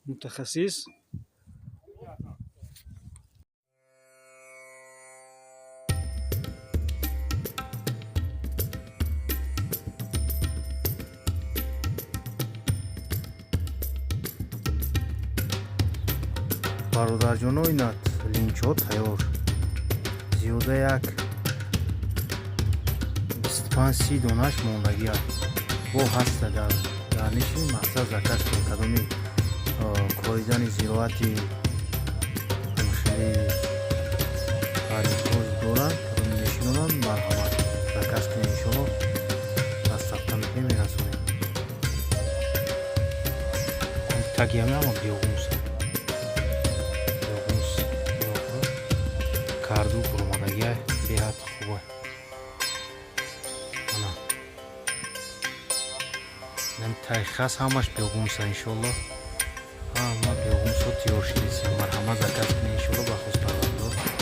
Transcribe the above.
متخصص. برادرجانو اینات لینچو تیار زیاده یک 25-30 دونش موندگی است. با هست در نشین مقصد زکست کدومی کایدن زیراعتی خیلی پاریکوز دارن کدومی نشینونان مرحمت زکست کنی انشالله از سفته میکنیم میرسونیم تاگی همه همه بیاغونس کردو برمانگی بیاد خوبه نم تایخاس همش بیاغونس انشالله همه بیاغونس و تیار شدیسی مرحمت زکست کنی انشالله بخوست پروردگار